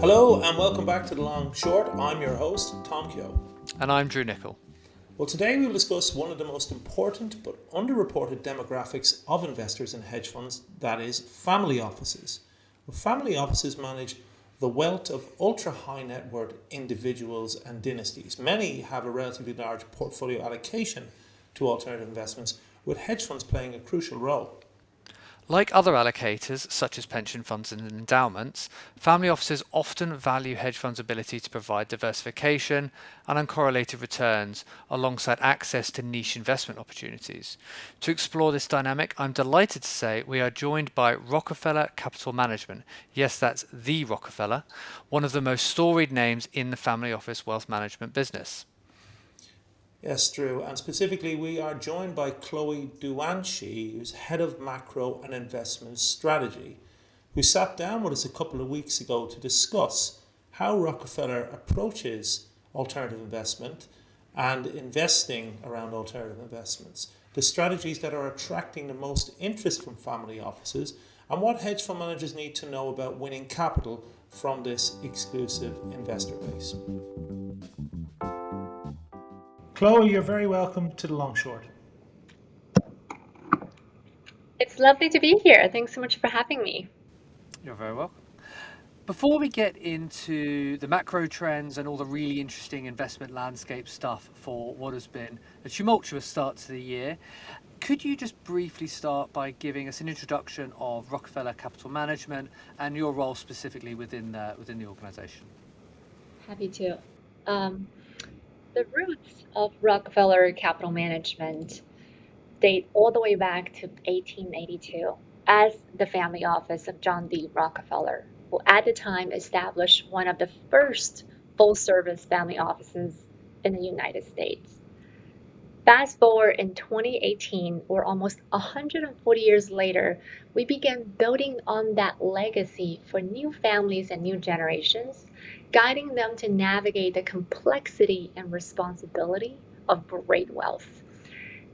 Hello and welcome back to The Long Short. I'm your host, Tom Keogh. And I'm Drew Nicol. Well, today we will discuss one of the most important but underreported demographics of investors in hedge funds, that is, family offices. Well, family offices manage the wealth of ultra high net worth individuals and dynasties. Many have a relatively large portfolio allocation to alternative investments, with hedge funds playing a crucial role. Like other allocators, such as pension funds and endowments, family offices often value hedge funds' ability to provide diversification and uncorrelated returns alongside access to niche investment opportunities. To explore this dynamic, I'm delighted to say we are joined by Rockefeller Capital Management. Yes, that's the Rockefeller, one of the most storied names in the family office wealth management business. Yes, Drew, and specifically we are joined by Chloe Duanshi, who's head of macro and investment strategy, who sat down with us a couple of weeks ago to discuss how Rockefeller approaches alternative investment and investing around alternative investments, the strategies that are attracting the most interest from family offices, and what hedge fund managers need to know about winning capital from this exclusive investor base. Chloe, you're very welcome to The Long Short. It's lovely to be here. Thanks so much for having me. You're very welcome. Before we get into the macro trends and all the really interesting investment landscape stuff for what has been a tumultuous start to the year, could you just briefly start by giving us an introduction of Rockefeller Capital Management and your role specifically within the organization? Happy to. Um, the roots of Rockefeller Capital Management date all the way back to 1882 as the family office of John D. Rockefeller, who at the time established one of the first full service family offices in the United States. Fast forward in 2018, or almost 140 years later, we began building on that legacy for new families and new generations, guiding them to navigate the complexity and responsibility of great wealth.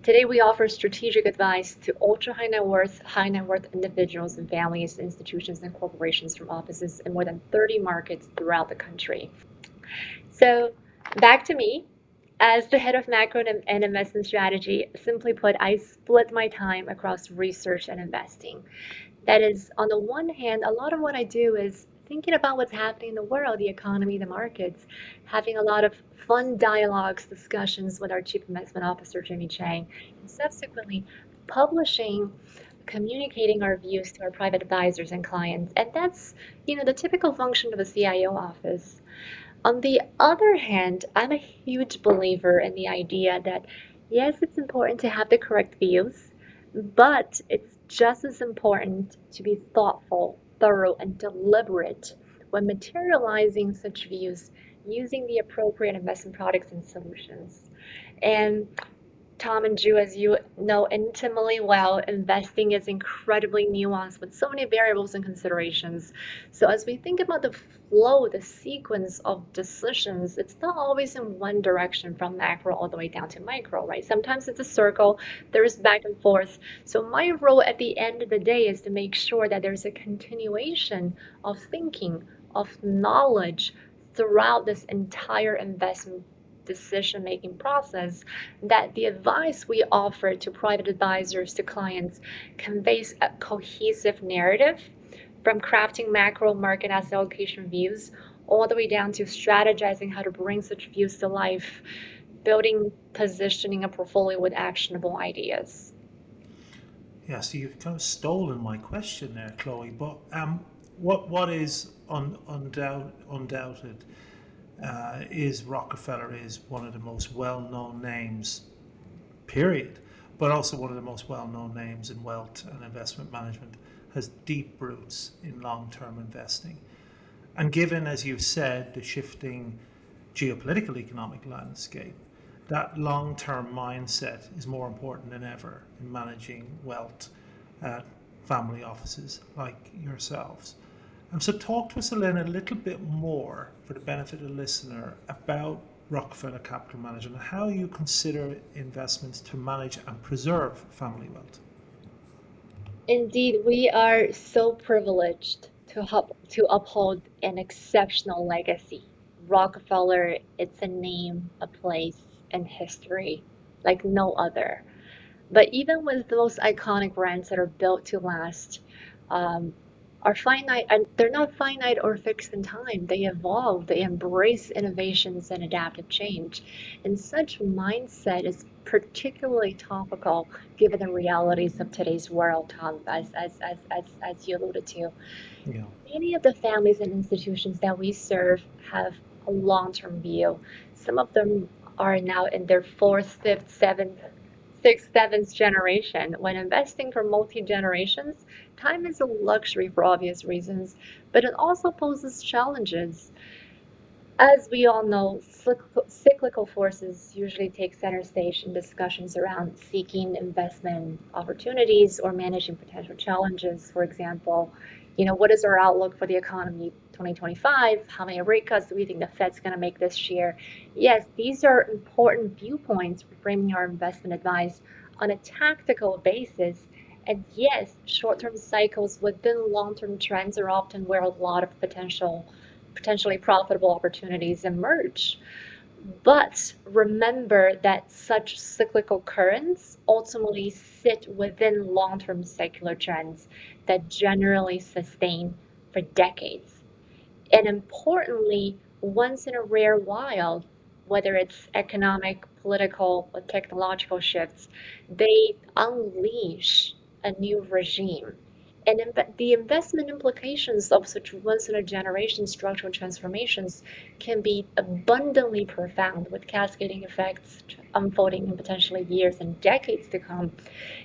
Today, we offer strategic advice to ultra high net worth individuals and families, institutions, and corporations from offices in more than 30 markets throughout the country. So, back to me. As the head of macro and investment strategy, simply put, I split my time across research and investing. That is, on the one hand, a lot of what I do is thinking about what's happening in the world, the economy, the markets, having a lot of fun dialogues, discussions with our Chief Investment Officer, Jimmy Chang, and subsequently publishing, communicating our views to our private advisors and clients. And that's, the typical function of a CIO office. On the other hand, I'm a huge believer in the idea that yes, it's important to have the correct views, but it's just as important to be thoughtful, thorough, and deliberate when materializing such views using the appropriate investment products and solutions. And Tom and Drew, as you know intimately well, investing is incredibly nuanced with so many variables and considerations. So, as we think about the flow, the sequence of decisions, it's not always in one direction from macro all the way down to micro, right? Sometimes it's a circle, there's back and forth. So, my role at the end of the day is to make sure that there's a continuation of thinking, of knowledge throughout this entire investment decision making process, that the advice we offer to private advisors, to clients, conveys a cohesive narrative from crafting macro market asset allocation views all the way down to strategizing how to bring such views to life, building, positioning a portfolio with actionable ideas. Yeah, so you've kind of stolen my question there, Chloe. But what is undoubted is Rockefeller is one of the most well-known names, period, but also one of the most well-known names in wealth and investment management, has deep roots in long-term investing. And given, as you've said, the shifting geopolitical economic landscape, that long-term mindset is more important than ever in managing wealth at family offices like yourselves. So talk to us, Elena, a little bit more for the benefit of the listener about Rockefeller Capital Management and how you consider investments to manage and preserve family wealth. Indeed, we are so privileged to uphold an exceptional legacy. Rockefeller, it's a name, a place, and history like no other. But even with those iconic brands that are built to last, um, are finite, and they're not finite or fixed in time. They evolve, they embrace innovations and adaptive change. And such mindset is particularly topical given the realities of today's world, Tom, as you alluded to. Yeah. Many of the families and institutions that we serve have a long-term view. Some of them are now in their fourth, fifth, seventh, sixth, seventh generation. When investing for multi-generations, time is a luxury for obvious reasons, but it also poses challenges. As we all know, cyclical forces usually take center stage in discussions around seeking investment opportunities or managing potential challenges. For example, what is our outlook for the economy 2025? How many rate cuts do we think the Fed's going to make this year? Yes, these are important viewpoints for framing our investment advice on a tactical basis. And yes, short-term cycles within long-term trends are often where a lot of potentially profitable opportunities emerge. But remember that such cyclical currents ultimately sit within long-term secular trends that generally sustain for decades. And importantly, once in a rare while, whether it's economic, political, or technological shifts, they unleash a new regime. And the investment implications of such once in a generation structural transformations can be abundantly profound, with cascading effects unfolding in potentially years and decades to come.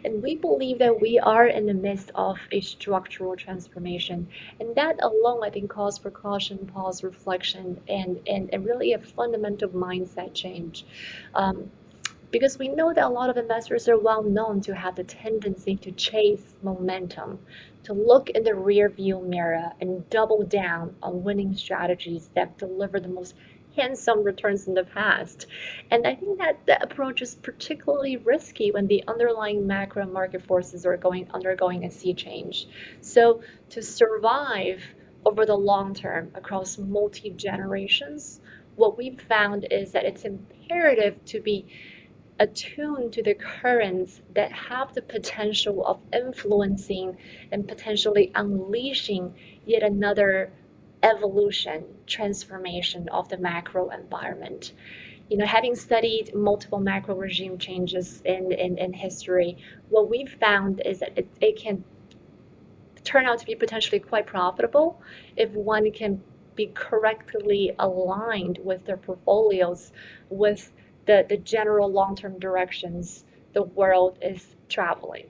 And we believe that we are in the midst of a structural transformation. And that alone, I think, calls for caution, pause, reflection, and really a fundamental mindset change. Um, because we know that a lot of investors are well known to have the tendency to chase momentum, to look in the rear view mirror and double down on winning strategies that deliver the most handsome returns in the past. And I think that the approach is particularly risky when the underlying macro market forces are undergoing a sea change. So to survive over the long term across multi generations, what we've found is that it's imperative to be attuned to the currents that have the potential of influencing and potentially unleashing yet another evolution, transformation of the macro environment. Having studied multiple macro regime changes in history, what we've found is that it can turn out to be potentially quite profitable if one can be correctly aligned with their portfolios, with the general long-term directions the world is traveling.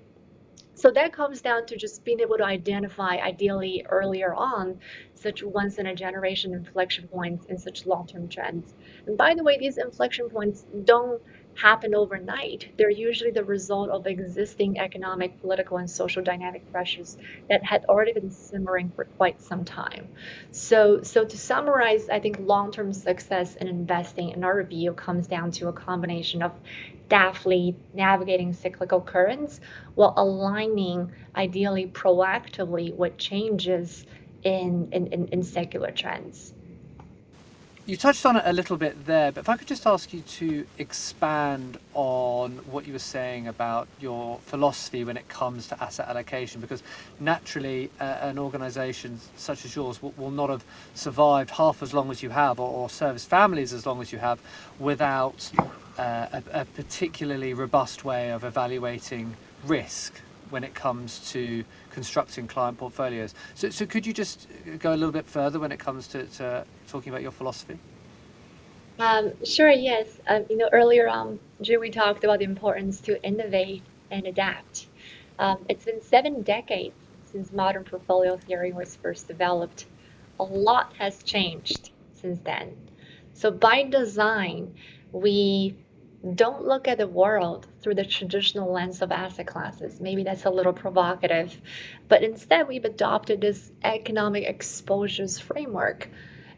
So that comes down to just being able to identify, ideally earlier on, such once in a generation inflection points in such long-term trends. And by the way, these inflection points don't happen overnight. They're usually the result of existing economic, political, and social dynamic pressures that had already been simmering for quite some time. So to summarize, I think long-term success in investing, in our review, comes down to a combination of daftly navigating cyclical currents while aligning ideally proactively with changes in secular trends. You touched on it a little bit there, but if I could just ask you to expand on what you were saying about your philosophy when it comes to asset allocation, because naturally an organisation such as yours will not have survived half as long as you have, or serviced families as long as you have, without a particularly robust way of evaluating risk when it comes to constructing client portfolios. So could you just go a little bit further when it comes to talking about your philosophy? Sure, yes. Earlier on, Drew, we talked about the importance to innovate and adapt. It's been 7 decades since modern portfolio theory was first developed. A lot has changed since then. So by design, we don't look at the world through the traditional lens of asset classes. Maybe that's a little provocative, but instead we've adopted this economic exposures framework.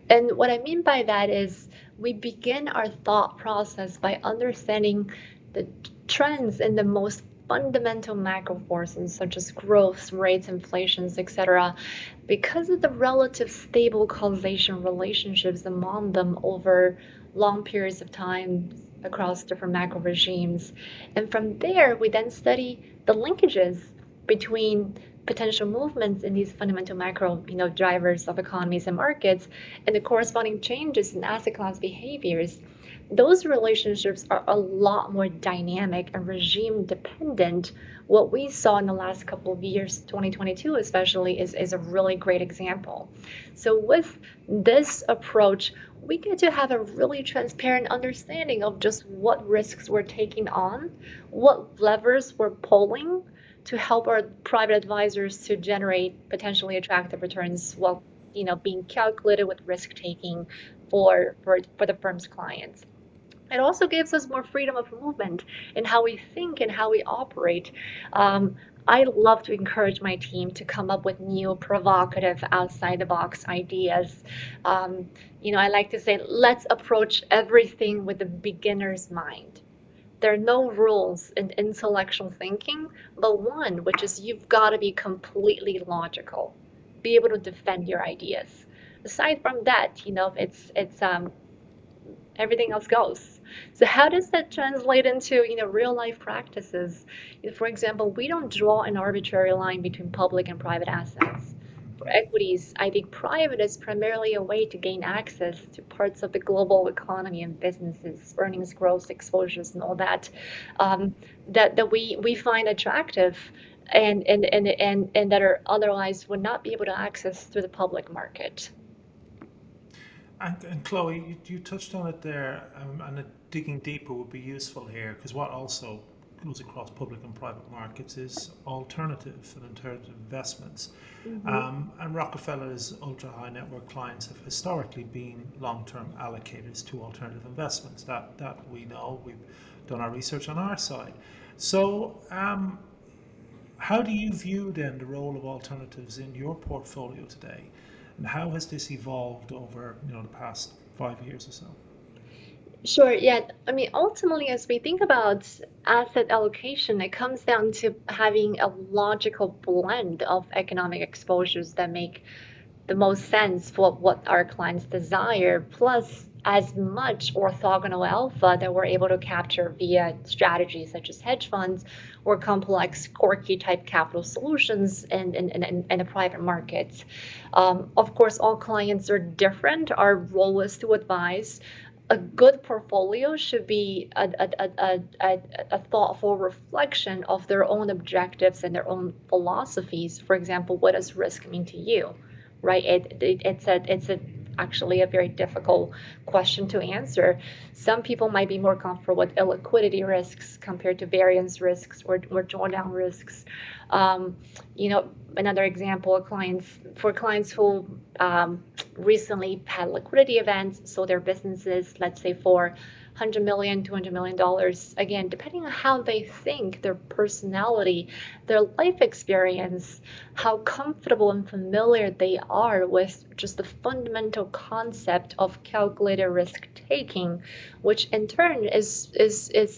And what I mean by that is we begin our thought process by understanding the trends in the most fundamental macro forces such as growth rates, inflations, etc., because of the relative stable causation relationships among them over long periods of time across different macro regimes. And from there, we then study the linkages between potential movements in these fundamental macro, drivers of economies and markets and the corresponding changes in asset class behaviors. Those relationships are a lot more dynamic and regime dependent. What we saw in the last couple of years, 2022 especially, is a really great example. So with this approach, we get to have a really transparent understanding of just what risks we're taking on, what levers we're pulling to help our private advisors to generate potentially attractive returns while being calculated with risk taking for the firm's clients. It also gives us more freedom of movement in how we think and how we operate. Um, I love to encourage my team to come up with new, provocative, outside the box ideas. Um, I like to say, let's approach everything with a beginner's mind. There are no rules in intellectual thinking, but one, which is you've got to be completely logical, be able to defend your ideas. Aside from that, it's everything else goes. So how does that translate into real life practices? For example, we don't draw an arbitrary line between public and private assets. For equities, I think private is primarily a way to gain access to parts of the global economy and businesses, earnings growth, exposures, and all that that we find attractive and that are otherwise would not be able to access through the public market. And Chloe, you touched on it there, and digging deeper would be useful here, because what also goes across public and private markets is alternative and alternative investments. Hmm. And Rockefeller's ultra high net worth clients have historically been long term allocators to alternative investments. That we know. We've done our research on our side. So, how do you view then the role of alternatives in your portfolio today? And how has this evolved over, the past 5 years or so? Sure, yeah. I mean, ultimately, as we think about asset allocation, it comes down to having a logical blend of economic exposures that make the most sense for what our clients desire, plus as much orthogonal alpha that we're able to capture via strategies such as hedge funds or complex, quirky type capital solutions in the private markets. Of course, all clients are different. Our role is to advise. A good portfolio should be a thoughtful reflection of their own objectives and their own philosophies. For example, what does risk mean to you? Right? It's actually a very difficult question to answer. Some people might be more comfortable with illiquidity risks compared to variance risks or drawdown risks. Um, Another example, clients who recently had liquidity events, so their businesses, let's say for 100 million, $200 million, again, depending on how they think, their personality, their life experience, how comfortable and familiar they are with just the fundamental concept of calculated risk taking, which in turn is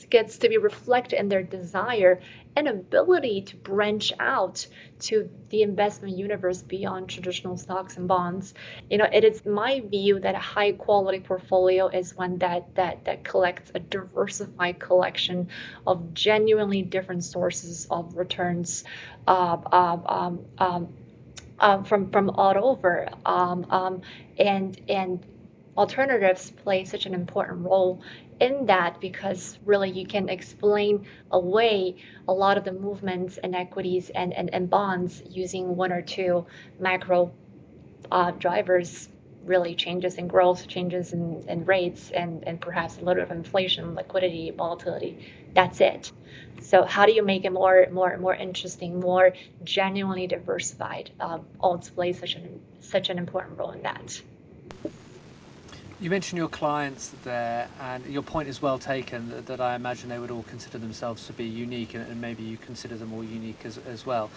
gets to be reflected in their desire and ability to branch out to the investment universe beyond traditional stocks and bonds. It is my view that a high quality portfolio is one that collects a diversified collection of genuinely different sources of returns uh, um, um, um, from all over. And alternatives play such an important role in that because really you can explain away a lot of the movements in equities and bonds using one or two macro drivers, really changes in growth, changes in rates, and perhaps a little bit of inflation, liquidity, volatility. That's it. So how do you make it more interesting, more genuinely diversified? Alts play such an important role in that. You mentioned your clients there, and your point is well taken that I imagine they would all consider themselves to be unique, and maybe you consider them all unique as well.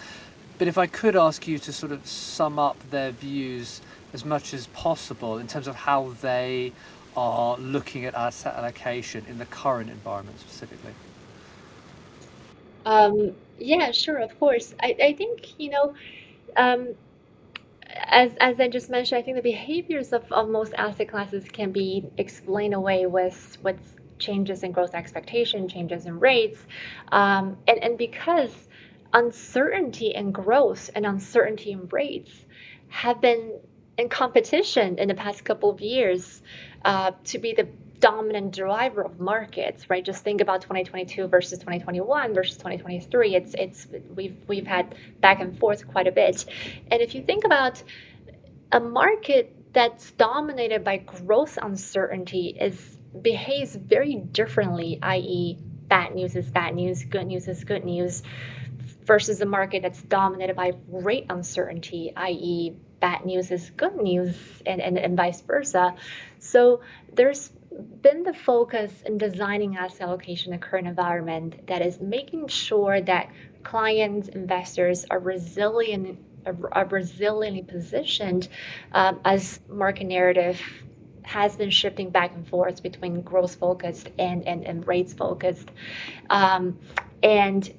But if I could ask you to sort of sum up their views as much as possible in terms of how they are looking at asset allocation in the current environment specifically. Yeah, sure, of course. I think, um, as I just mentioned, I think the behaviors of most asset classes can be explained away with changes in growth expectation, changes in rates, and because uncertainty in growth and uncertainty in rates have been in competition in the past couple of years to be the dominant driver of markets, right? Just think about 2022 versus 2021 versus 2023. It's we've had back and forth quite a bit. And if you think about a market that's dominated by growth uncertainty is behaves very differently, i.e., bad news is bad news, good news is good news, versus a market that's dominated by rate uncertainty, i.e., bad news is good news, and vice versa. So there's been the focus in designing asset allocation in the current environment that is making sure that clients, investors are resiliently positioned as market narrative has been shifting back and forth between growth focused and rates focused. Um, and,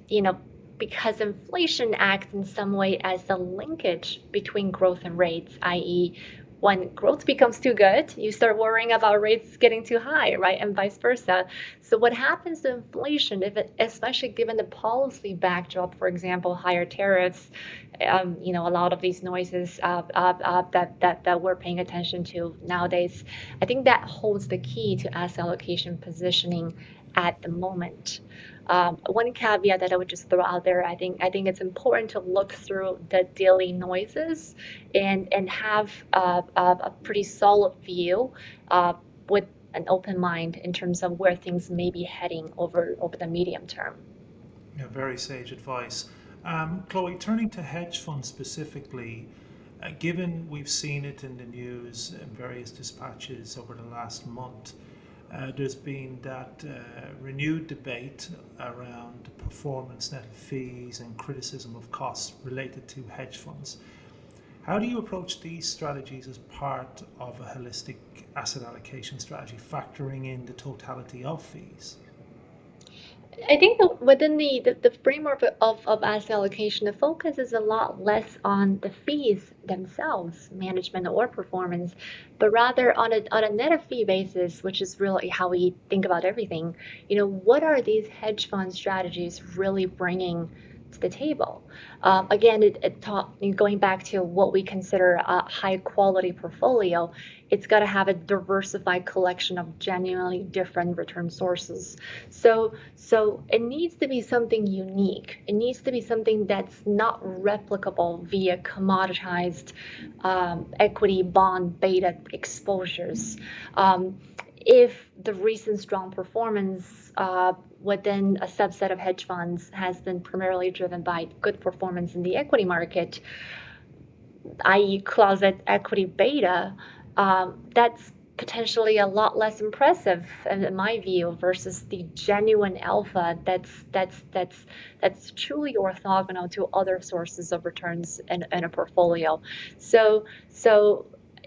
because inflation acts in some way as the linkage between growth and rates, i.e., when growth becomes too good, you start worrying about rates getting too high, right? And vice versa. So what happens to inflation, especially given the policy backdrop, for example, higher tariffs, a lot of these noises that we're paying attention to nowadays, I think that holds the key to asset allocation positioning at the moment. One caveat that I would just throw out there, I think it's important to look through the daily noises and have a pretty solid view with an open mind in terms of where things may be heading over the medium term. Yeah, very sage advice. Chloe, turning to hedge funds specifically, given we've seen it in the news in various dispatches over the last month, there's been that renewed debate around performance net fees and criticism of costs related to hedge funds. How do you approach these strategies as part of a holistic asset allocation strategy, factoring in the totality of fees? I think that within the framework of asset allocation, the focus is a lot less on the fees themselves, management or performance, but rather on a net of fee basis, which is really how we think about everything. What are these hedge fund strategies really bringing to the table? Again, going back to what we consider a high quality portfolio, it's got to have a diversified collection of genuinely different return sources. So it needs to be something unique. It needs to be something that's not replicable via commoditized equity bond beta exposures. If the recent strong performance within a subset of hedge funds has been primarily driven by good performance in the equity market, i.e., closet equity beta, that's potentially a lot less impressive in my view versus the genuine alpha that's truly orthogonal to other sources of returns in a portfolio. So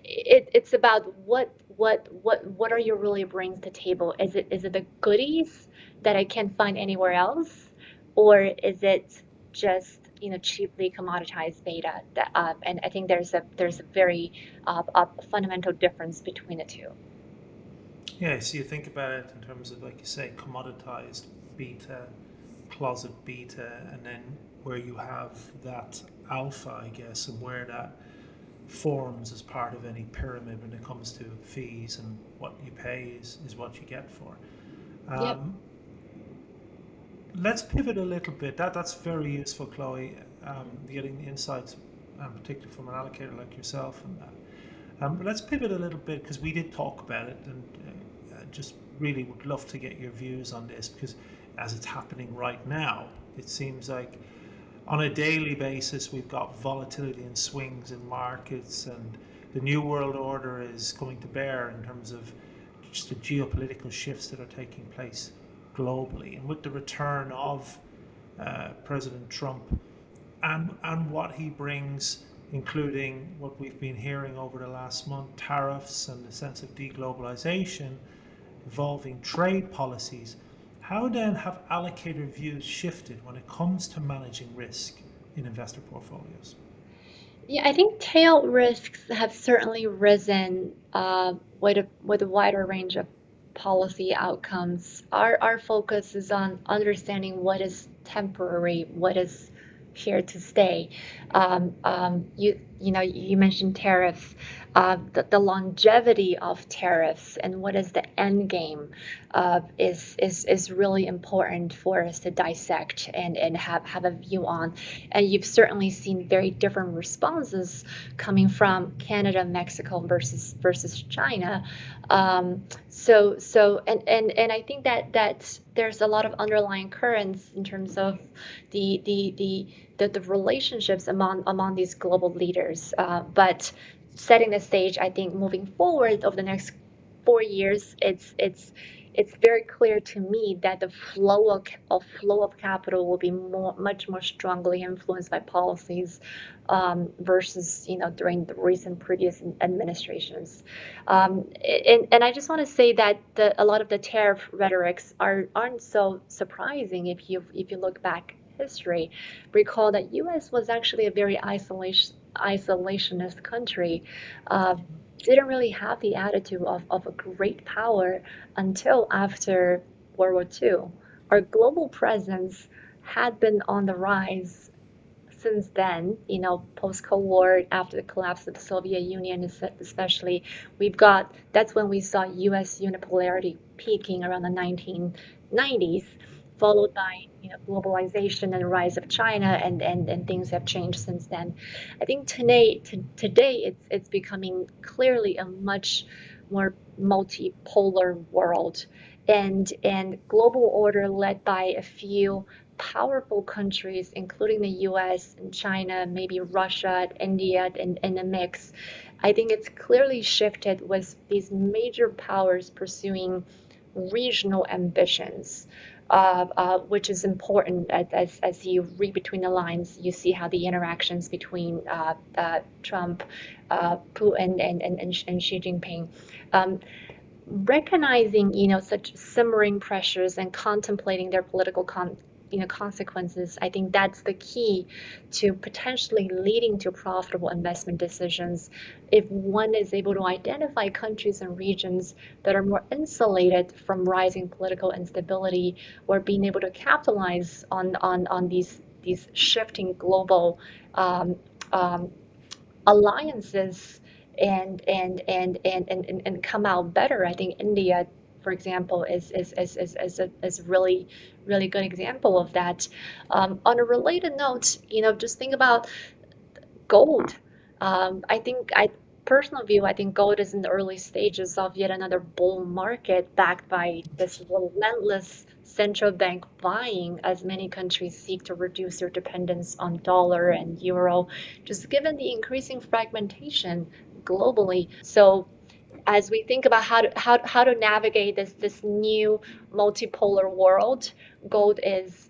it's about what are you really bringing to the table? Is it the goodies that I can't find anywhere else, or is it just cheaply commoditized beta? And I think there's a very fundamental difference between the two. Yeah, so you think about it in terms of, like you say, commoditized beta, closet beta, and then where you have that alpha, I guess, and where that forms as part of any pyramid when it comes to fees, and what you pay is what you get for. Yep. Um, let's pivot a little bit. That's very useful, Chloe. Getting insights, particularly from an allocator like yourself, and that. Let's pivot a little bit because we did talk about it, and just really would love to get your views on this because as it's happening right now, it seems like on a daily basis we've got volatility and swings in markets, and the new world order is coming to bear in terms of just the geopolitical shifts that are taking place globally, and with the return of President Trump and what he brings, including what we've been hearing over the last month, tariffs and the sense of deglobalization, evolving trade policies. How then have allocator views shifted when it comes to managing risk in investor portfolios? Yeah, I think tail risks have certainly risen with a wider range of policy outcomes. Our focus is on understanding what is temporary, what is here to stay. You mentioned tariffs, the longevity of tariffs, and what is the end game is really important for us to dissect and have a view on. And you've certainly seen very different responses coming from Canada, Mexico versus China. And I think that there's a lot of underlying currents in terms of the relationships among these global leaders. But setting the stage, I think moving forward over the next 4 years, it's very clear to me that the flow of capital will be much more strongly influenced by policies versus during the recent previous administrations. And I just want to say that a lot of the tariff rhetorics aren't so surprising if you look back history. Recall that U.S. was actually a very isolationist country. Uh, didn't really have the attitude of a great power until after World War II. Our global presence had been on the rise since then, post Cold War, after the collapse of the Soviet Union, especially, that's when we saw US unipolarity peaking around the 1990s, followed by globalization and the rise of China, and things have changed since then. I think today it's becoming clearly a much more multipolar world, and global order led by a few powerful countries, including the US and China, maybe Russia, India, in the mix. I think it's clearly shifted with these major powers pursuing regional ambitions, which is important as you read between the lines. You see how the interactions between Trump, Putin, and Xi Jinping. Um, Recognizing such simmering pressures and contemplating their political consequences, I think that's the key to potentially leading to profitable investment decisions. If one is able to identify countries and regions that are more insulated from rising political instability, or being able to capitalize on these shifting global um, um, alliances and come out better. I think India, for example, is a really good example of that. On a related note, just think about gold. I think I personal view, I think gold is in the early stages of yet another bull market backed by this relentless central bank buying as many countries seek to reduce their dependence on dollar and euro, just given the increasing fragmentation globally. So as we think about how to navigate this new multipolar world, gold is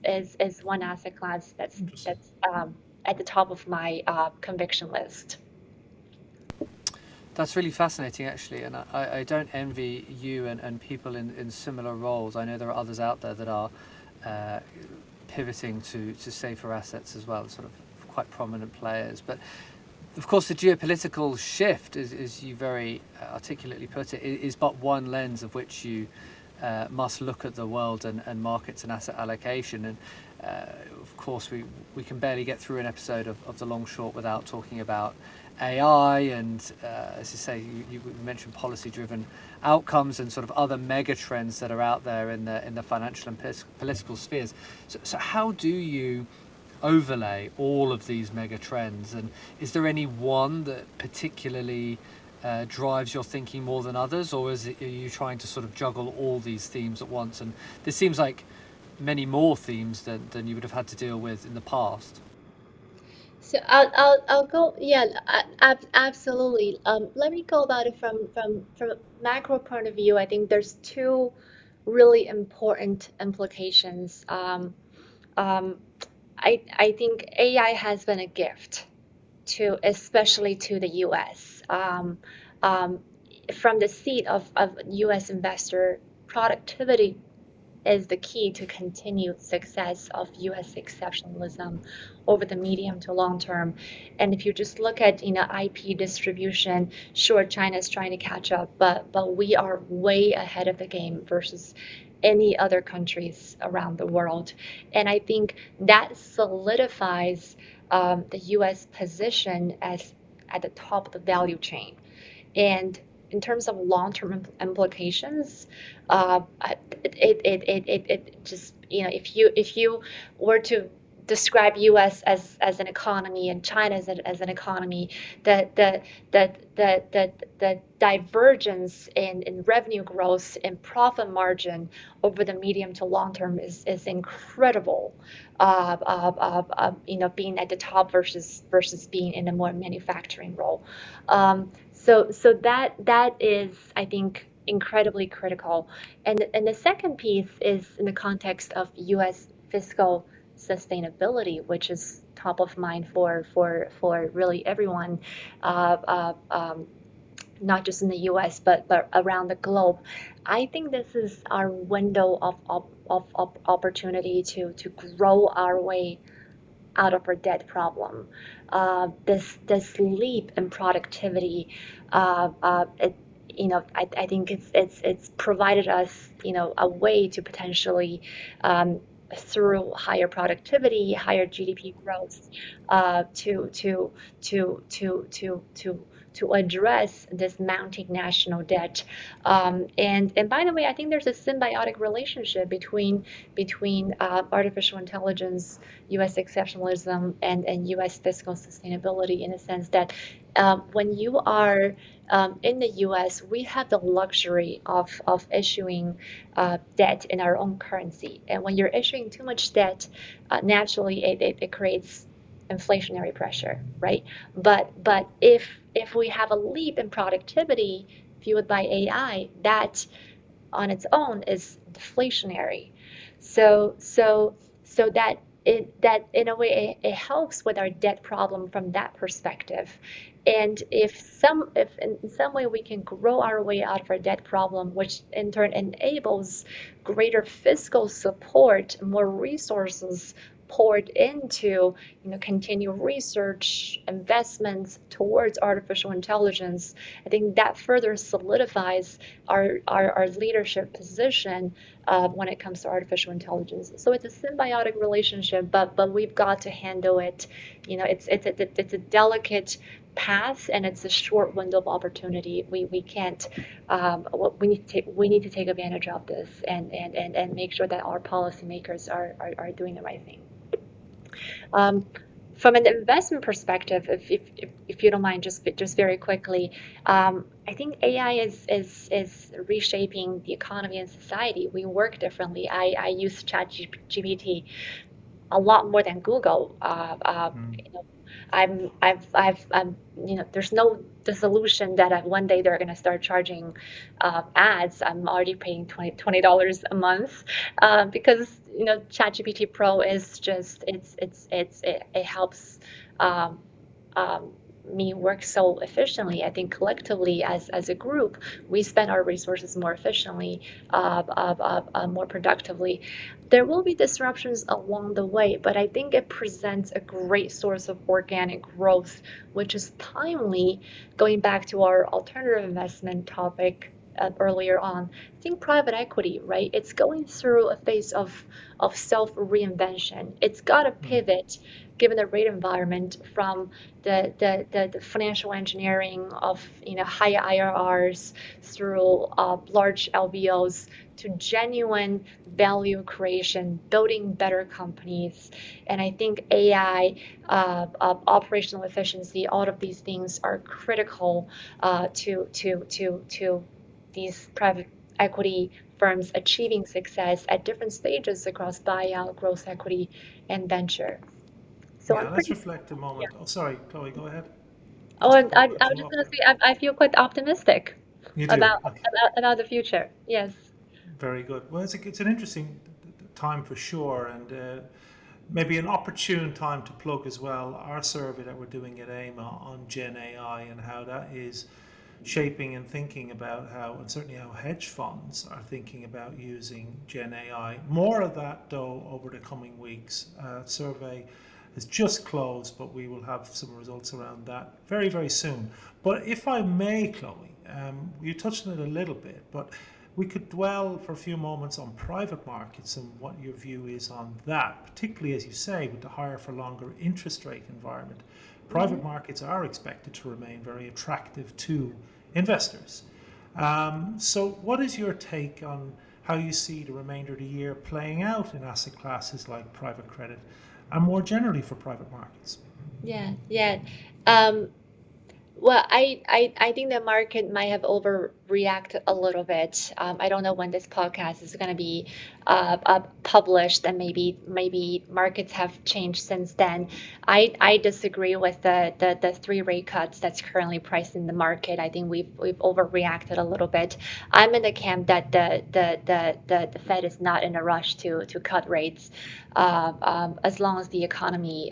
one asset class Interesting. that's at the top of my conviction list. That's really fascinating, actually, and I don't envy you and people in similar roles. I know there are others out there that are uh, pivoting to safer assets as well, sort of quite prominent players. But of course, the geopolitical shift, as you very articulately put it, is but one lens of which you must look at the world and markets and asset allocation. And of course, we can barely get through an episode of The Long Short without talking about AI and, as you say, you mentioned policy-driven outcomes and sort of other mega trends that are out there in the financial and political spheres. So how do you overlay all of these mega trends, and is there any one that particularly drives your thinking more than others, or are you trying to sort of juggle all these themes at once? And this seems like many more themes than you would have had to deal with in the past. So I'll go. Yeah, absolutely. Let me go about it from a macro point of view. I think there's two really important implications. Um, I think AI has been a gift to, especially to the U.S. From the seat of U.S. investor, productivity is the key to continued success of U.S. exceptionalism over the medium to long term. And if you just look at IP distribution, sure, China is trying to catch up, but we are way ahead of the game versus any other countries around the world. And I think that solidifies the U.S. position as at the top of the value chain. And in terms of long-term implications, it just, if you were to describe U.S. as an economy and China as an economy, the divergence in revenue growth and profit margin over the medium to long term is incredible. Being at the top versus being in a more manufacturing role. So that is, I think, incredibly critical. And the second piece is in the context of U.S. fiscal sustainability, which is top of mind for really everyone, uh, uh, um, not just in the U.S. but around the globe. I think this is our window of opportunity to grow our way out of our debt problem. This leap in productivity, I think it's provided us a way to potentially through higher productivity, higher GDP growth, to address this mounting national debt. And by the way, I think there's a symbiotic relationship between artificial intelligence, U.S. exceptionalism, and U.S. fiscal sustainability, in a sense that when you are in the U.S., we have the luxury of issuing debt in our own currency. And when you're issuing too much debt, naturally it creates inflationary pressure, right? But if we have a leap in productivity fueled by AI, that on its own is deflationary. So that in a way it helps with our debt problem from that perspective. And if in some way we can grow our way out of our debt problem, which in turn enables greater fiscal support, more resources poured into continue research investments towards artificial intelligence, I think that further solidifies our leadership position when it comes to artificial intelligence. So it's a symbiotic relationship, but we've got to handle it. It's a delicate path and it's a short window of opportunity. We can't we need to take advantage of this and make sure that our policymakers are doing the right thing. Um, from an investment perspective, if you don't mind, just very quickly, I think AI is reshaping the economy and society. We work differently. I use ChatGPT a lot more than Google. Mm. There's no dissolution that one day they're going to start charging ads. I'm already paying $20 a month because ChatGPT Pro is just it helps um, um, me work so efficiently. I think collectively as a group, we spend our resources more efficiently, more productively. There will be disruptions along the way, but I think it presents a great source of organic growth, which is timely. Going back to our alternative investment topic earlier on, I think private equity, right? It's going through a phase of self reinvention. It's got to Mm. pivot given the rate environment from the financial engineering of higher IRRs through large LBOs to genuine value creation, building better companies. And I think AI, operational efficiency, all of these things are critical to these private equity firms achieving success at different stages across buyout, growth equity, and venture. So I'm Yeah, let's pretty, reflect a yeah. moment. Oh, sorry, Chloe, go ahead. Oh, Just and before I cut was you just off gonna there. say I feel quite optimistic You do. about Okay. about the future. Yes. Very good. Well, it's an interesting time for sure, and maybe an opportune time to plug as well our survey that we're doing at AIMA on Gen AI and how that is shaping and thinking about how, and certainly how hedge funds are thinking about using Gen AI. More of that, though, over the coming weeks. Survey has just closed, but we will have some results around that very, very soon. But if I may, Chloe, you touched on it a little bit, but we could dwell for a few moments on private markets and what your view is on that, particularly, as you say, with the higher for longer interest rate environment. Private markets are expected to remain very attractive to investors. So, what is your take on how you see the remainder of the year playing out in asset classes like private credit and more generally for private markets? Yeah, yeah. Um, Well, I think the market might have overreacted a little bit. I don't know when this podcast is going to be published, and maybe markets have changed since then. I disagree with the three rate cuts that's currently priced in the market. I think we've overreacted a little bit. I'm in the camp that the Fed is not in a rush to cut rates. As long as the economy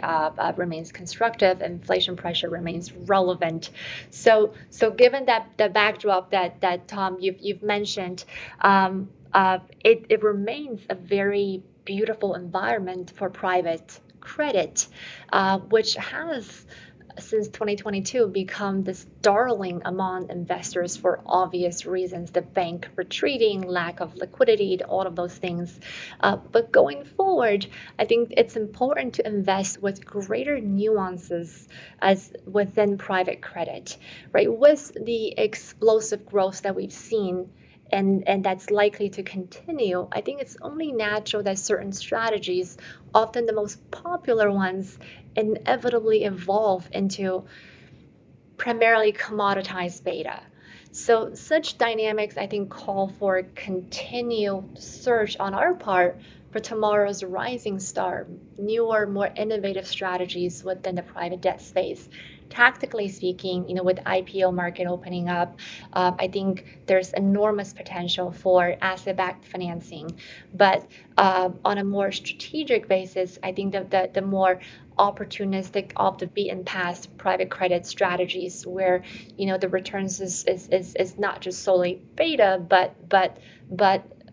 remains constructive, inflation pressure remains relevant. So given that the backdrop that Tom you've mentioned, it remains a very beautiful environment for private credit, which has since 2022 become this darling among investors for obvious reasons, the bank retreating, lack of liquidity, all of those things. But going forward, I think it's important to invest with greater nuances as within private credit, right? With the explosive growth that we've seen and that's likely to continue, I think it's only natural that certain strategies, often the most popular ones, inevitably evolve into primarily commoditized beta. So such dynamics, I think, call for continued search on our part for tomorrow's rising star, newer, more innovative strategies within the private debt space. Tactically speaking, with IPO market opening up, I think there's enormous potential for asset-backed financing. But on a more strategic basis, I think that the more opportunistic off the beaten path private credit strategies where the returns is not just solely beta but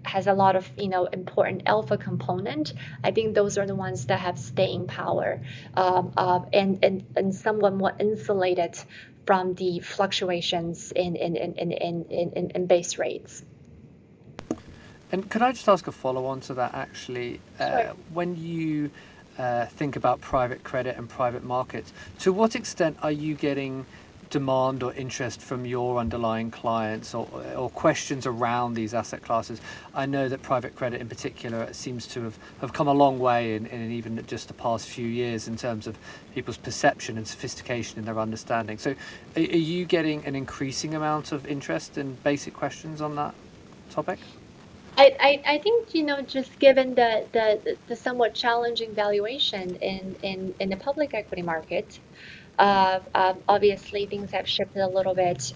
has a lot of important alpha component. I think those are the ones that have staying power, and somewhat more insulated from the fluctuations in base rates. And could I just ask a follow-on to that, actually? Sure. When you think about private credit and private markets, to what extent are you getting demand or interest from your underlying clients or questions around these asset classes? I know that private credit in particular seems to have come a long way in even just the past few years in terms of people's perception and sophistication in their understanding. So are you getting an increasing amount of interest in basic questions on that topic? I think just given the somewhat challenging valuation in the public equity market, obviously things have shifted a little bit.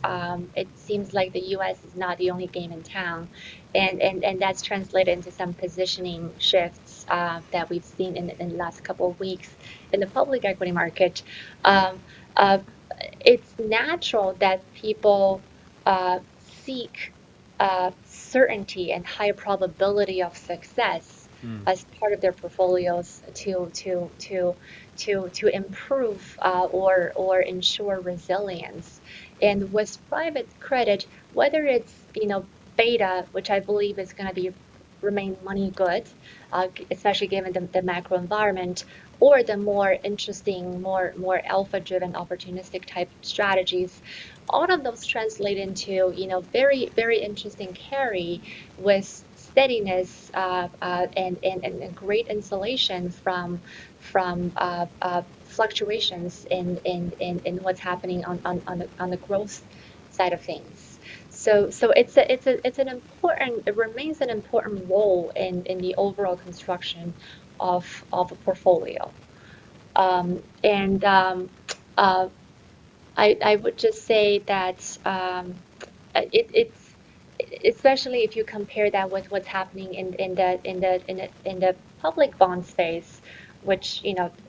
It seems like the U.S. is not the only game in town, and that's translated into some positioning shifts that we've seen in the last couple of weeks in the public equity market. Um, uh, it's natural that people seek certainty and high probability of success Mm. as part of their portfolios to improve or ensure resilience. And with private credit, whether it's beta, which I believe is going to be remain money good, especially given the macro environment, or the more interesting, more alpha-driven, opportunistic type strategies, all of those translate into very very interesting carry with steadiness and great insulation from fluctuations in what's happening on the growth side of things. So it's an important, it remains an important role in the overall construction of a portfolio. And uh, I would just say that it's especially if you compare that with what's happening in the public bond space, which,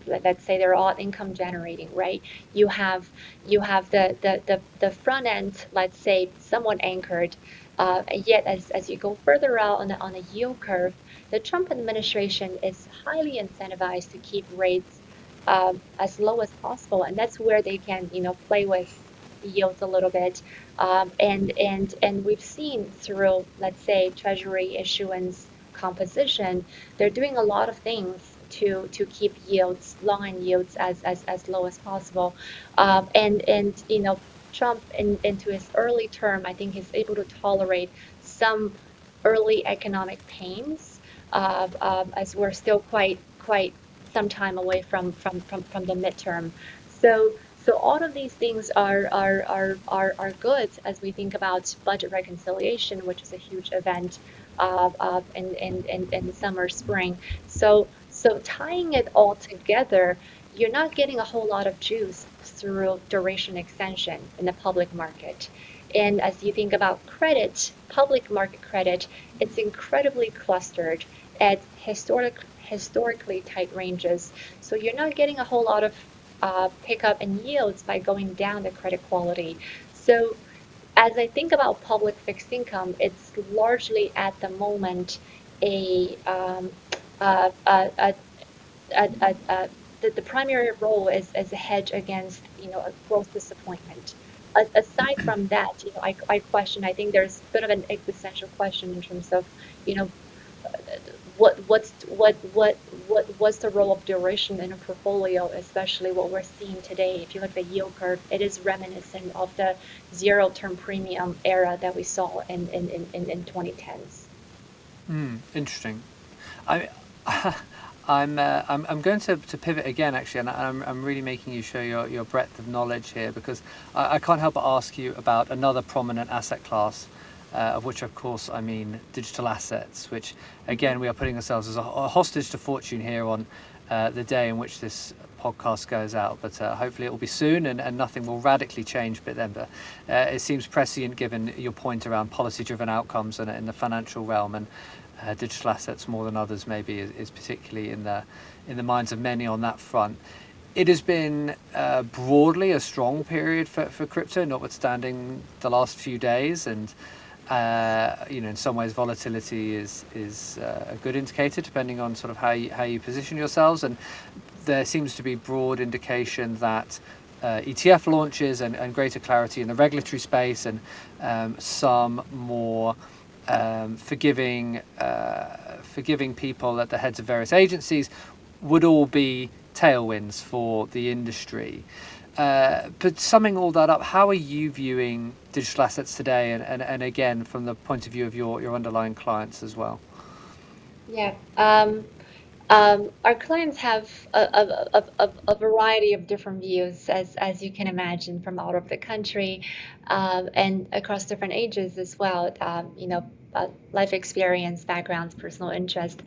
let's say they're all income generating, right? You have the front end, let's say, somewhat anchored. Yet as you go further out on the yield curve, the Trump administration is highly incentivized to keep rates as low as possible, and that's where they can, play with yields a little bit. And we've seen through, let's say, Treasury issuance composition, they're doing a lot of things to keep yields, long end yields, as low as possible. And Trump into his early term, I think he's able to tolerate some early economic pains, as we're still quite some time away from the midterm. So all of these things are good as we think about budget reconciliation, which is a huge event in summer, spring. So tying it all together, you're not getting a whole lot of juice through duration extension in the public market. And as you think about credit, public market credit, it's incredibly clustered at historically tight ranges. So you're not getting a whole lot of pickup in yields by going down the credit quality. So as I think about public fixed income, it's largely at the moment a uh, uh, uh, the primary role is as a hedge against, a growth disappointment. Aside from that, I question. I think there's a bit of an existential question in terms of, you know, what's the role of duration in a portfolio, especially what we're seeing today. If you look at the yield curve, it is reminiscent of the zero term premium era that we saw in 2010s. Interesting. I, I'm going to pivot again, actually, and I'm really making you show your breadth of knowledge here, because I can't help but ask you about another prominent asset class, of which, of course, I mean digital assets, which, again, we are putting ourselves as a hostage to fortune here on the day in which this podcast goes out, but hopefully it will be soon, and nothing will radically change. But then, it seems prescient given your point around policy-driven outcomes and in the financial realm, and digital assets more than others maybe is particularly in the minds of many on that front. It has been broadly a strong period for crypto, notwithstanding the last few days, and in some ways volatility is a good indicator depending on sort of how you position yourselves. And there seems to be broad indication that ETF launches and greater clarity in the regulatory space, and some more forgiving people at the heads of various agencies would all be tailwinds for the industry. But summing all that up, how are you viewing digital assets today, and again from the point of view of your underlying clients as well? Yeah. Our clients have a variety of different views, as you can imagine, from all over the country, and across different ages as well. Life experience, backgrounds, personal interest.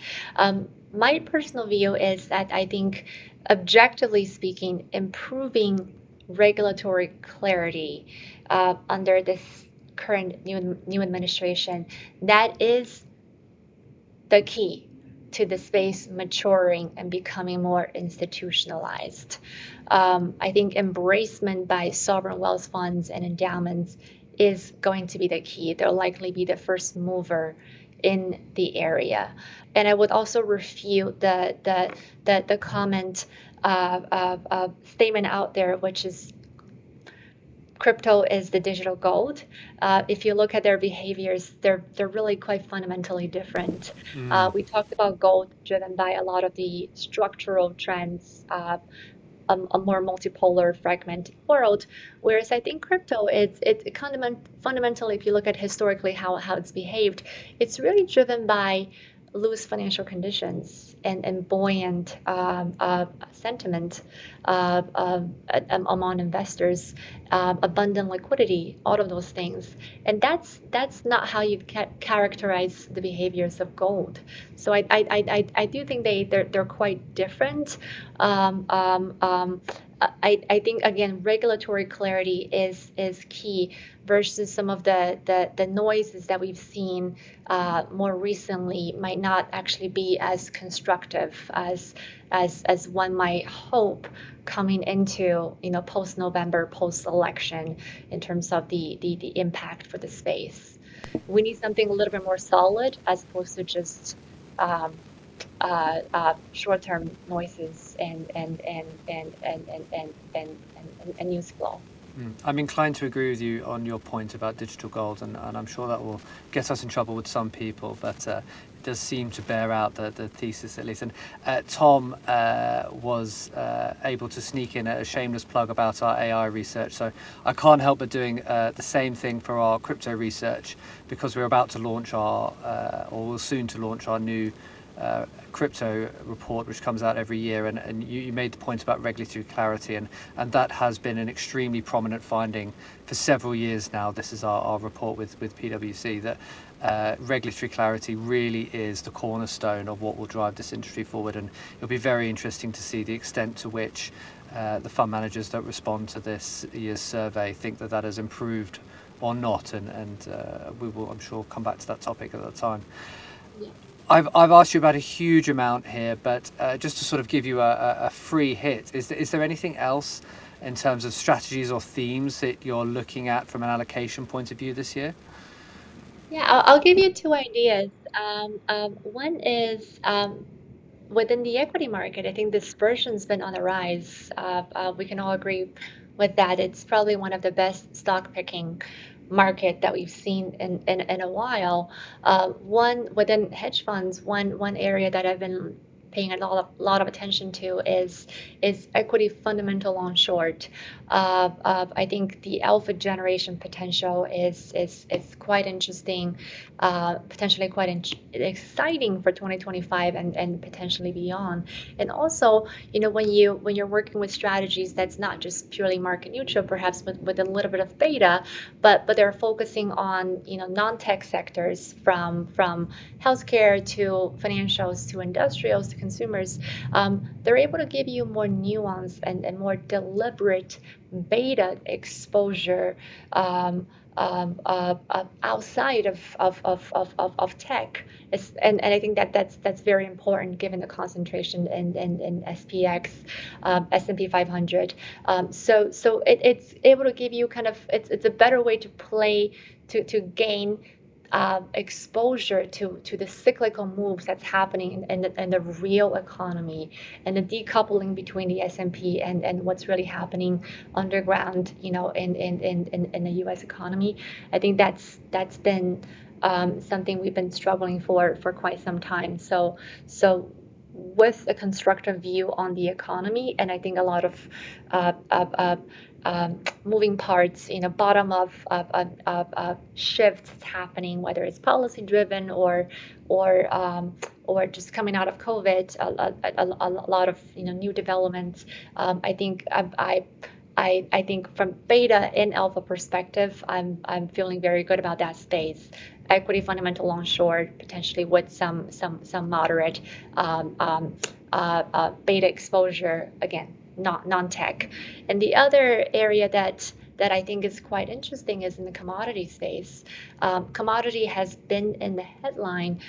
My personal view is that I think, objectively speaking, improving regulatory clarity under this current new administration, that is the key to the space maturing and becoming more institutionalized. I think embracement by sovereign wealth funds and endowments is going to be the key. They'll likely be the first mover in the area. And I would also refute the comment, statement out there, which is crypto is the digital gold. If you look at their behaviors, they're really quite fundamentally different. We talked about gold driven by a lot of the structural trends, a more multipolar, fragmented world. Whereas I think crypto, fundamentally, if you look at historically how it's behaved, it's really driven by loose financial conditions and buoyant sentiment among investors, abundant liquidity, all of those things. And that's not how you characterize the behaviors of gold. So I do think they're quite different. I think again regulatory clarity is key versus some of the noises that we've seen more recently might not actually be as constructive as one might hope coming into post November, post election in terms of the impact for the space. We need something a little bit more solid as opposed to just um, short-term noises and news flow. I'm inclined to agree with you on your point about digital gold, and I'm sure that will get us in trouble with some people, but it does seem to bear out the thesis at least. And Tom was able to sneak in a shameless plug about our AI research, so I can't help but doing the same thing for our crypto research, because we're about to launch or we're soon to launch our new crypto report, which comes out every year, and you made the point about regulatory clarity, and that has been an extremely prominent finding for several years now. This is our report with PwC, that regulatory clarity really is the cornerstone of what will drive this industry forward, and it'll be very interesting to see the extent to which the fund managers that respond to this year's survey think that that has improved or not, and we will, I'm sure, come back to that topic at that time. Yeah. I've asked you about a huge amount here, but just to sort of give you a free hit, is there anything else in terms of strategies or themes that you're looking at from an allocation point of view this year? Yeah, I'll give you two ideas. One is within the equity market, I think dispersion's been on the rise. We can all agree with that. It's probably one of the best stock picking market that we've seen in a while. One within hedge funds, one area that I've been paying a lot of attention to is equity fundamental long short. I think the alpha generation potential is quite interesting, potentially quite exciting for 2025 and potentially beyond. And also, when you're working with strategies that's not just purely market neutral, perhaps with a little bit of beta, but they're focusing on non-tech sectors from healthcare to financials to industrials to consumers, they're able to give you more nuance and more deliberate beta exposure outside of tech. And I think that's very important given the concentration in SPX, S&P 500. It's able to give you kind of, it's a better way to play, to gain exposure to the cyclical moves that's happening in the real economy, and the decoupling between the S&P and what's really happening underground, in the U.S. economy. I think that's been something we've been struggling for quite some time. So with a constructive view on the economy, and I think a lot of uh, uh, uh, moving parts, bottom of shifts happening, whether it's policy driven or just coming out of COVID, a lot of new developments. I think I think from beta and alpha perspective, I'm feeling very good about that space. Equity fundamental long short, potentially with some moderate beta exposure, again, not non-tech. And the other area that I think is quite interesting is in the commodity space. Commodity has been in the headline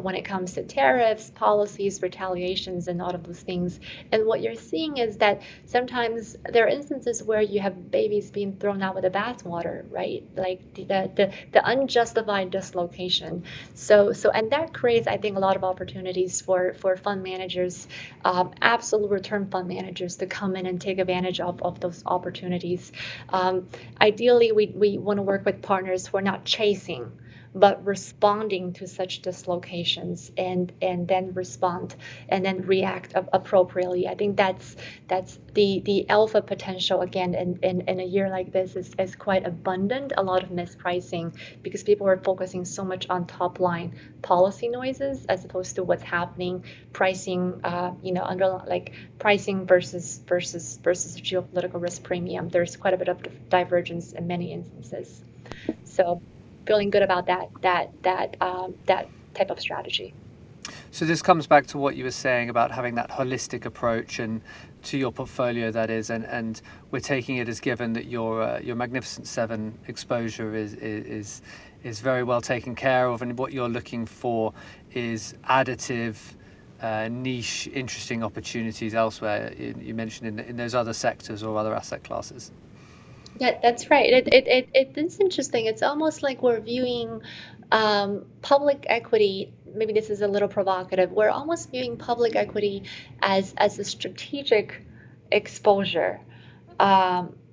when it comes to tariffs, policies, retaliations, and all of those things. And what you're seeing is that sometimes there are instances where you have babies being thrown out with the bathwater, right? Like the unjustified dislocation. And that creates, I think, a lot of opportunities for fund managers, absolute return fund managers, to come in and take advantage of those opportunities. Ideally, we want to work with partners who are not chasing, but responding to such dislocations, and then respond and then react appropriately. I think that's the alpha potential again in a year like this is quite abundant. A lot of mispricing because people are focusing so much on top line policy noises as opposed to what's happening pricing, under like pricing versus geopolitical risk premium. There's quite a bit of divergence in many instances. So feeling good about that type of strategy. So this comes back to what you were saying about having that holistic approach and to your portfolio, that is, and we're taking it as given that your Magnificent Seven exposure is very well taken care of, and what you're looking for is additive, niche, interesting opportunities elsewhere. You mentioned in those other sectors or other asset classes. That's right. It's interesting. It's almost like we're viewing public equity. Maybe this is a little provocative. We're almost viewing public equity as a strategic exposure,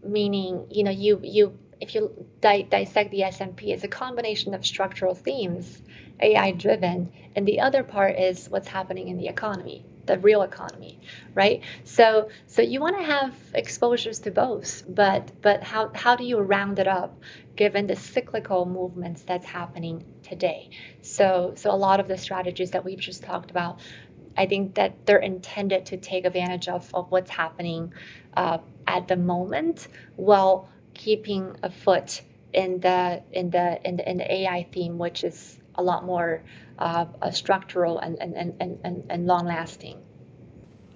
meaning you if you dissect the S&P, it's a combination of structural themes, AI driven, and the other part is what's happening in the economy, the real economy, right? So you want to have exposures to both, but how do you round it up given the cyclical movements that's happening today? So a lot of the strategies that we've just talked about, I think that they're intended to take advantage of what's happening at the moment while keeping a foot in the AI theme, which is a lot more structural and long lasting.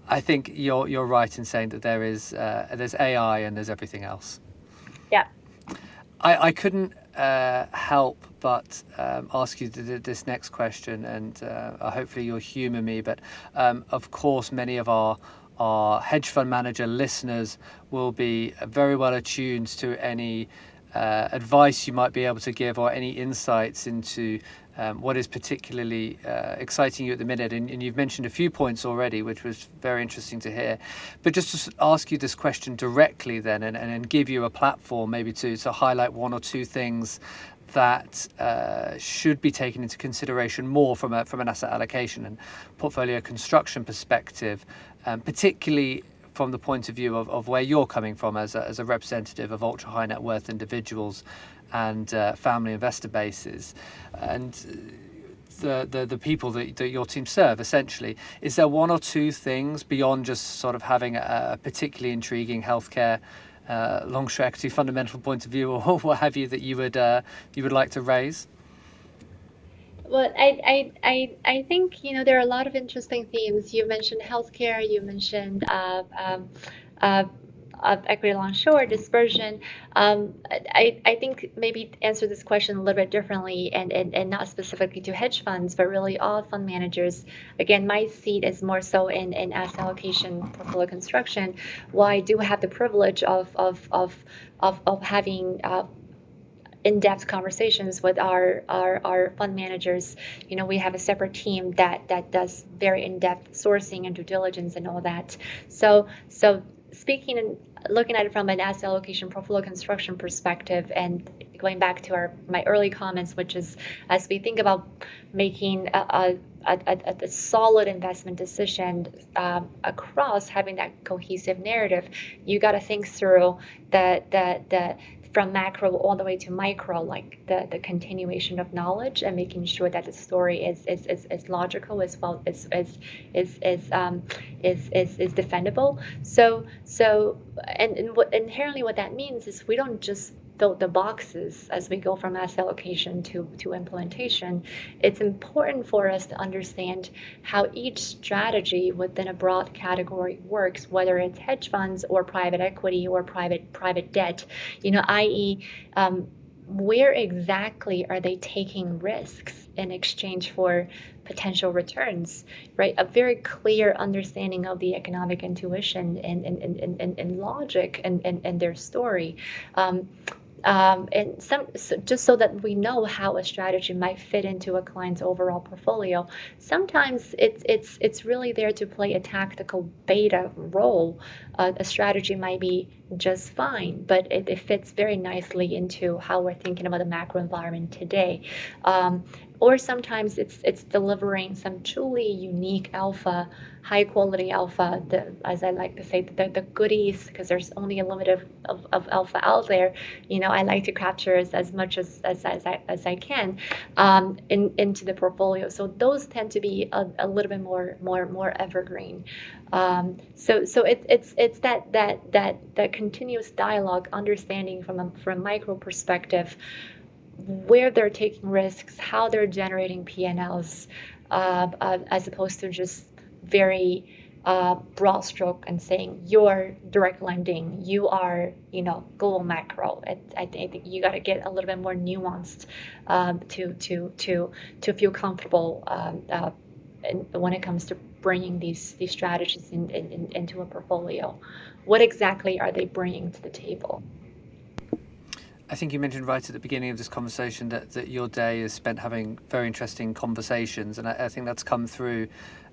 I think you're right in saying that there's AI and there's everything else. Yeah. I couldn't help but ask you this next question, and hopefully you'll humour me. But of course, many of our hedge fund manager listeners will be very well attuned to any advice you might be able to give or any insights into what is particularly exciting you at the minute. And you've mentioned a few points already, which was very interesting to hear. But just to ask you this question directly then, and give you a platform maybe to highlight one or two things that should be taken into consideration more from an asset allocation and portfolio construction perspective, particularly from the point of view of where you're coming from as a representative of ultra high net worth individuals and family investor bases, and the people that your team serve. Essentially, is there one or two things beyond just sort of having a particularly intriguing healthcare long-short equity fundamental point of view, or what have you, that you would like to raise? Well, I think there are a lot of interesting themes. You mentioned healthcare. You mentioned uh, equity long short dispersion. I think maybe to answer this question a little bit differently, and not specifically to hedge funds, but really all fund managers. Again, my seat is more so in asset allocation, portfolio construction. While I do have the privilege of having in-depth conversations with our fund managers. We have a separate team that does very in-depth sourcing and due diligence and all that. So speaking and looking at it from an asset allocation portfolio construction perspective, and going back to my early comments, which is as we think about making a solid investment decision across having that cohesive narrative, you got to think through the from macro all the way to micro, like the continuation of knowledge and making sure that the story is logical as well is defendable. And what inherently what that means is we don't just fill the boxes as we go from asset allocation to implementation. It's important for us to understand how each strategy within a broad category works, whether it's hedge funds or private equity or private debt, i.e., where exactly are they taking risks in exchange for potential returns, right? A very clear understanding of the economic intuition and logic and their story. And just so that we know how a strategy might fit into a client's overall portfolio. Sometimes it's really there to play a tactical beta role. A strategy might be just fine, but it fits very nicely into how we're thinking about the macro environment today. Or sometimes it's delivering some truly unique alpha, high quality alpha, as I like to say, the goodies, because there's only a limit of alpha out there. I like to capture as much as I can into the portfolio. So those tend to be a little bit more evergreen. It's that continuous dialogue, understanding from a micro perspective where they're taking risks, how they're generating P&Ls, as opposed to just very broad stroke and saying you're direct lending, you are, global macro. I think you got to get a little bit more nuanced to feel comfortable when it comes to bringing these strategies into a portfolio. What exactly are they bringing to the table? I think you mentioned right at the beginning of this conversation that your day is spent having very interesting conversations, and I think that's come through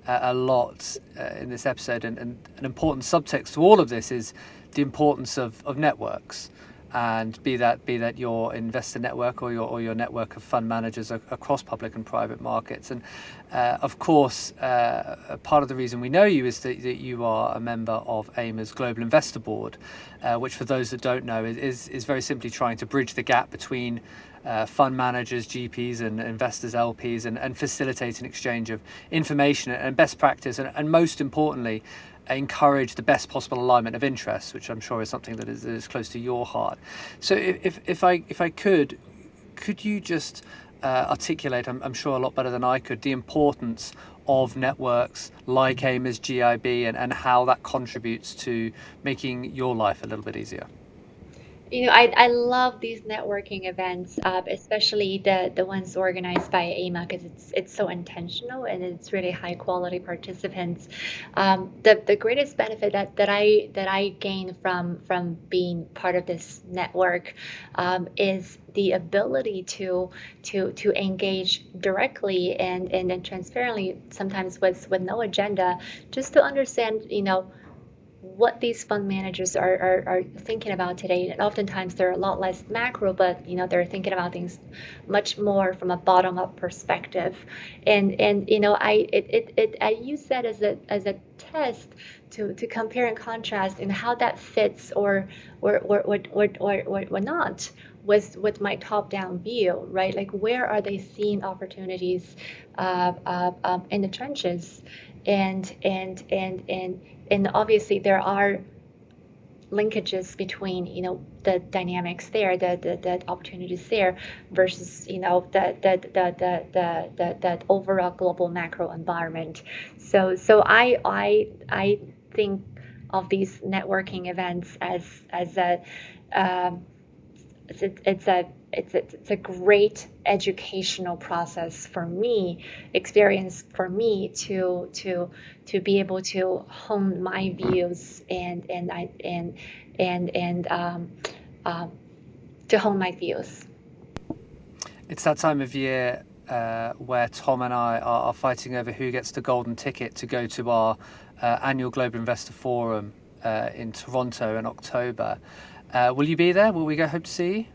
a lot in this episode. And an important subtext to all of this is the importance of networks, and be that your investor network or your network of fund managers across public and private markets. And of course, part of the reason we know you is that you are a member of AIMA's Global Investor Board, which, for those that don't know, is very simply trying to bridge the gap between fund managers, GPs, and investors, LPs, and facilitate an exchange of information and best practice, and most importantly, encourage the best possible alignment of interests, which I'm sure is something that is close to your heart. So if I could you just articulate, I'm sure a lot better than I could, the importance of networks like AIMA's GIB and how that contributes to making your life a little bit easier? I love these networking events, especially the ones organized by AIMA, because it's so intentional and it's really high quality participants. The greatest benefit that I gain from being part of this network is the ability to engage directly and then transparently, sometimes with no agenda, just to understand, what these fund managers are thinking about today. And oftentimes they're a lot less macro, but they're thinking about things much more from a bottom up perspective. And I use that as a test to compare and contrast and how that fits or not with my top down view, right? Like, where are they seeing opportunities in the trenches? And obviously there are linkages between the dynamics there, the opportunities there, versus the overall global macro environment. So I think of these networking events as a it's a great educational process for me, experience for me to be able to hone my views and to hone my views. It's that time of year where Tom and I are fighting over who gets the golden ticket to go to our annual Global Investor Forum in Toronto in October. Will you be there? Will we hope to see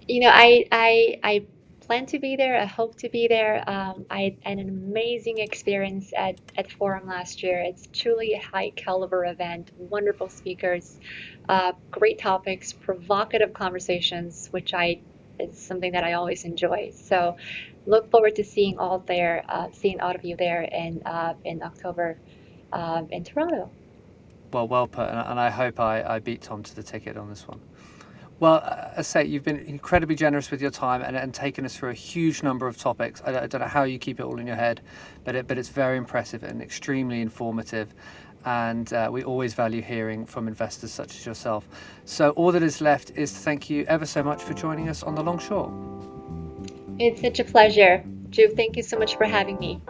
you? I plan to be there. I hope to be there. I had an amazing experience at Forum last year. It's truly a high caliber event, wonderful speakers, great topics, provocative conversations, which is something that I always enjoy. So look forward to seeing seeing all of you there in October in Toronto. Well put, and I hope I beat Tom to the ticket on this one. Well, as I say, you've been incredibly generous with your time and taken us through a huge number of topics. I don't know how you keep it all in your head, but it's very impressive and extremely informative. And we always value hearing from investors such as yourself. So all that is left is to thank you ever so much for joining us on The Long Short. It's such a pleasure. Jude, thank you so much for having me.